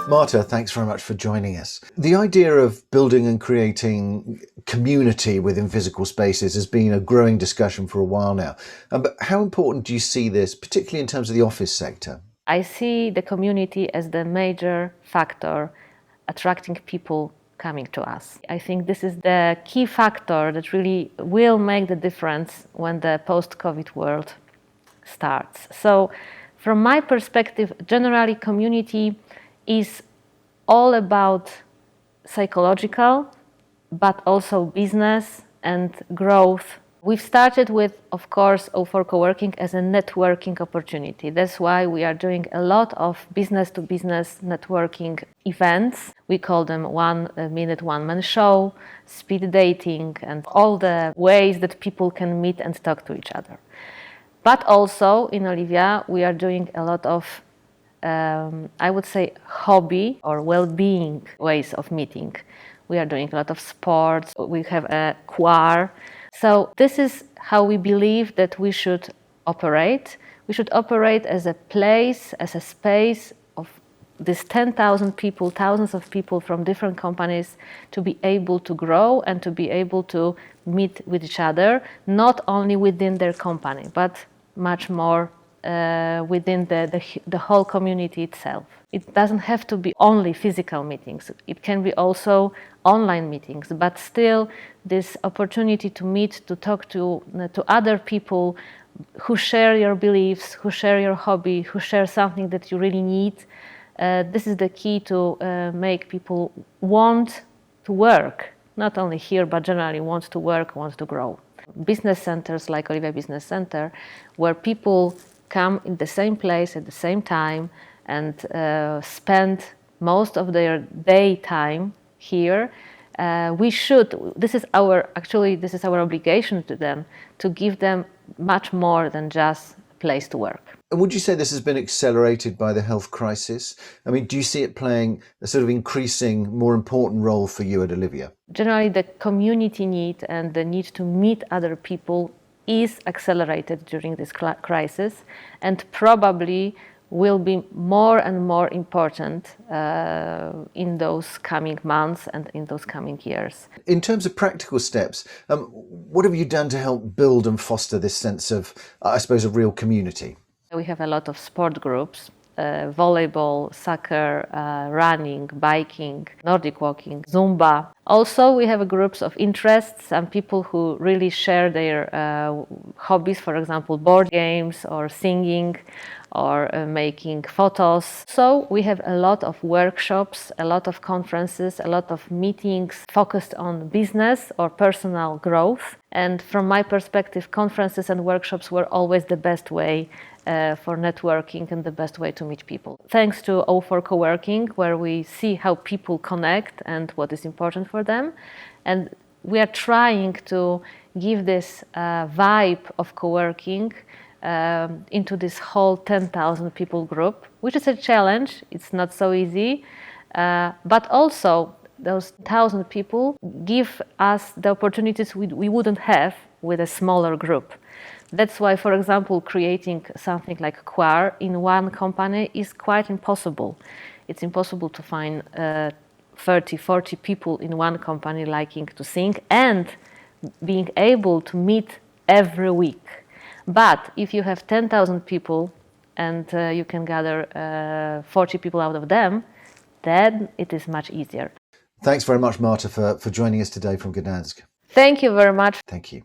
Marta, thanks very much for joining us. The idea of building and creating community within physical spaces has been a growing discussion for a while now. But how important do you see this, particularly in terms of the office sector? I see the community as the major factor attracting people coming to us. I think this is the key factor that really will make the difference when the post-COVID world starts. So from my perspective, generally community is all about psychological, but also business and growth. We've started with, of course, O4 Coworking as a networking opportunity. That's why we are doing a lot of business-to-business networking events. We call them 1 minute, 1-man show, speed dating, and all the ways that people can meet and talk to each other. But also in Olivia, we are doing a lot of, I would say, hobby or well-being ways of meeting. We are doing a lot of sports. We have a choir. So this is how we believe that we should operate. We should operate as a place, as a space of these 10,000 people, thousands of people from different companies to be able to grow and to be able to meet with each other, not only within their company, but much more within the whole community itself. It doesn't have to be only physical meetings. It can be also online meetings, but still this opportunity to meet, to talk to other people who share your beliefs, who share your hobby, who share something that you really need. This is the key to make people want to work, not only here, but generally want to work, want to grow. Business centers like Olivia Business Centre, where people come in the same place at the same time and spend most of their daytime here. This is our obligation to them, to give them much more than just a place to work. And would you say this has been accelerated by the health crisis? I mean, do you see it playing a sort of increasing, more important role for you at Olivia? Generally, the community need and the need to meet other people is accelerated during this crisis, and probably will be more and more important in those coming months and in those coming years. In terms of practical steps, what have you done to help build and foster this sense of, I suppose, a real community? We have a lot of sport groups, volleyball, soccer, running, biking, Nordic walking, Zumba. Also, we have groups of interests, some people who really share their hobbies, for example, board games or singing or making photos. So we have a lot of workshops, a lot of conferences, a lot of meetings focused on business or personal growth. And from my perspective, conferences and workshops were always the best way for networking and the best way to meet people. Thanks to O4 Coworking, where we see how people connect and what is important for them. And we are trying to give this vibe of coworking into this whole 10,000 people group, which is a challenge. It's not so easy, but also those 1,000 people give us the opportunities we wouldn't have with a smaller group. That's why, for example, creating something like a choir in one company is quite impossible. It's impossible to find 30, 40 people in one company liking to sing and being able to meet every week. But if you have 10,000 people and you can gather 40 people out of them, then it is much easier. Thanks very much, Marta, for joining us today from Gdansk. Thank you very much. Thank you.